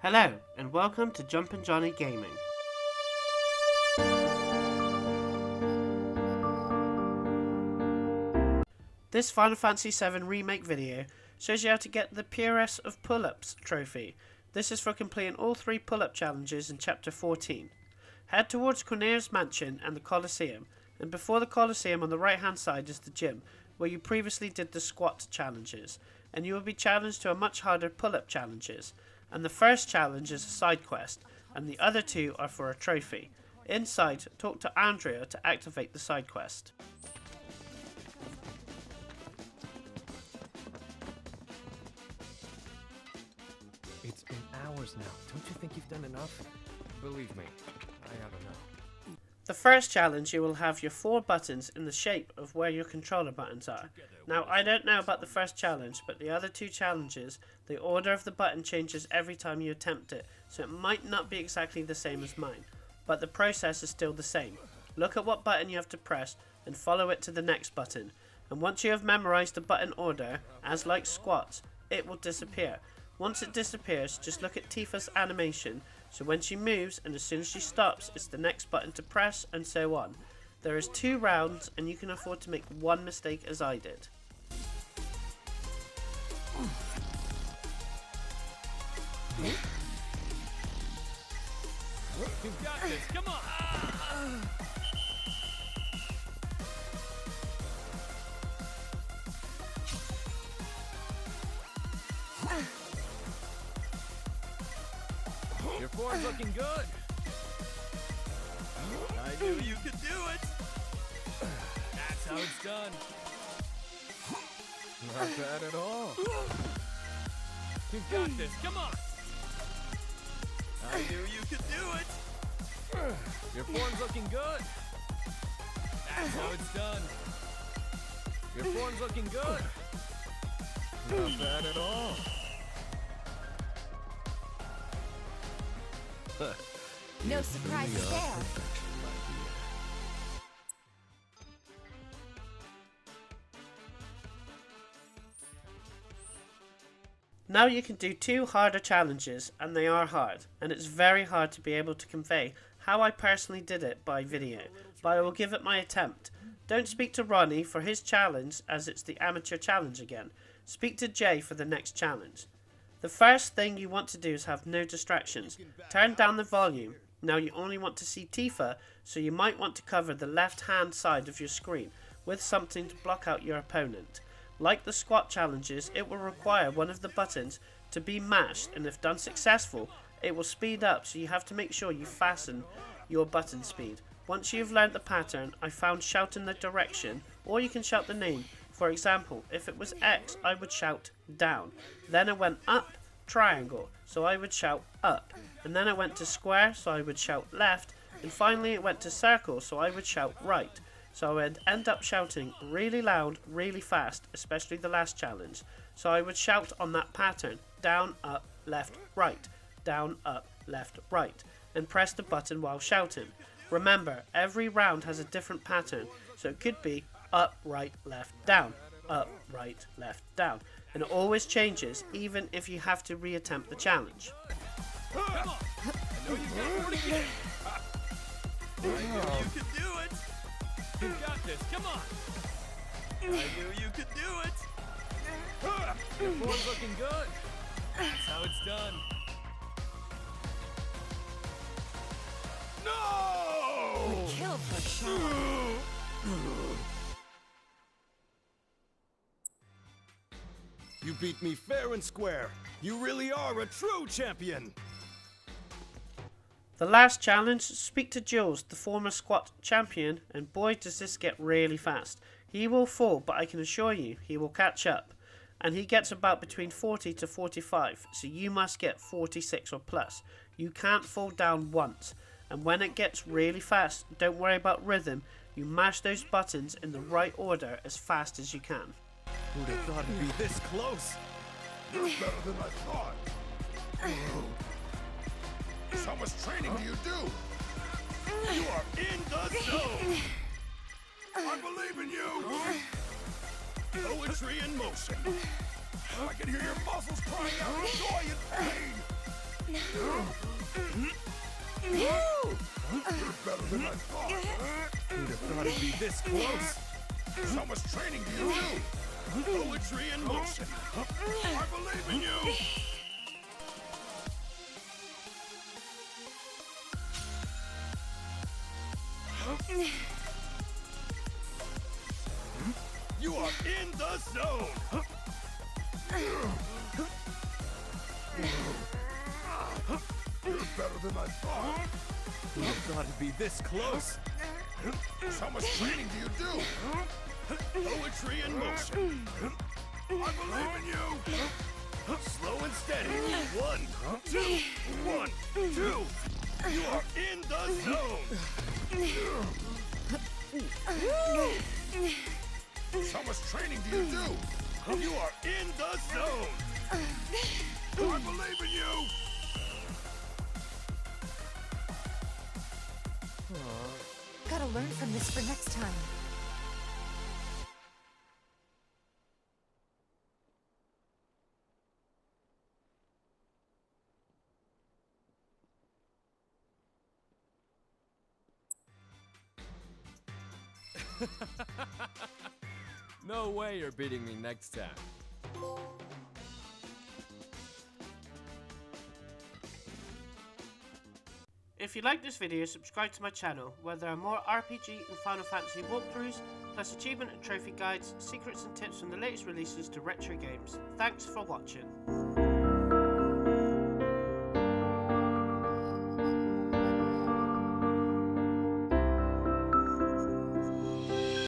Hello, and welcome to Jumpin' Johnny Gaming. This Final Fantasy VII Remake video shows you how to get the Peeress of Pull-Ups trophy. This is for completing all 3 pull-up challenges in Chapter 14. Head towards Cornelius' mansion and the Colosseum, and before the Colosseum on the right hand side is the gym, where you previously did the squat challenges, and you will be challenged to a much harder pull-up challenges. And the first challenge is a side quest, and the other 2 are for a trophy. Inside, talk to Andrea to activate the side quest. It's been hours now. Don't you think you've done enough? Believe me, I don't know. The first challenge, you will have your 4 buttons in the shape of where your controller buttons are. Now, I don't know about the first challenge, but the other 2 challenges, the order of the button changes every time you attempt it, so it might not be exactly the same as mine, but the process is still the same. Look at what button you have to press and follow it to the next button, and once you have memorized the button order, as like squats, it will disappear. Once it disappears, just look at Tifa's animation, so when she moves and as soon as she stops, it's the next button to press, and so on. There is 2 rounds and you can afford to make 1 mistake as I did. You've got this, come on! Your form's looking good. I knew you could do it. That's how it's done. Not bad at all. You've got this, come on. I knew you could do it. Your form's looking good. That's how it's done. Your form's looking good. Not bad at all. No surprises there. Now you can do 2 harder challenges, and they are hard, and it's very hard to be able to convey how I personally did it by video, but I will give it my attempt. Don't speak to Ronnie for his challenge, as it's the amateur challenge again. Speak to Jay for the next challenge. The first thing you want to do is have no distractions. Turn down the volume. Now you only want to see Tifa, so you might want to cover the left hand side of your screen with something to block out your opponent. Like the squat challenges, it will require one of the buttons to be mashed, and if done successful, it will speed up, so you have to make sure you fasten your button speed. Once you've learned the pattern, I found shouting the direction, or you can shout the name. For example, if it was X, I would shout down. Then I went up, triangle, so I would shout up. And then I went to square, so I would shout left. And finally it went to circle, so I would shout right. So I would end up shouting really loud, really fast, especially the last challenge. So I would shout on that pattern, down, up, left, right, down, up, left, right, and press the button while shouting. Remember, every round has a different pattern, so it could be up, right, left, down, up, right, left, down, and it always changes, even if you have to reattempt the challenge. Come on. I know you got it again. I knew you could do it. You've got this, come on. I knew you could do it. Your form's looking good. That's how it's done. No! Kill for sure. You beat me fair and square. You really are a true champion. The last challenge, speak to Jules, the former squat champion, and boy does this get really fast. He will fall, but I can assure you, he will catch up. And he gets about between 40 to 45, so you must get 46 or plus. You can't fall down once. And when it gets really fast, don't worry about rhythm, you mash those buttons in the right order as fast as you can. Who'd have thought it'd be this close? You're better than I thought. How much training do you do? You are in the zone. I believe in you. Poetry in motion. I can hear your muscles crying out in joy and pain. You're better than I thought. Who'd have thought it'd be this close? How much training do you do? Poetry in motion. I believe in you. You are in the zone. You're better than I thought. Who'd have thought it'd be this close? How much training do you do? Poetry in motion. I believe in you. Slow and steady. 1, 2, 1, 2. You are in the zone. How much training do you do? You are in the zone. I believe in you. Gotta learn from this for next time. No way you're beating me next time. If you like this video, subscribe to my channel, where there are more RPG and Final Fantasy walkthroughs, plus achievement and trophy guides, secrets and tips from the latest releases to retro games. Thanks for watching.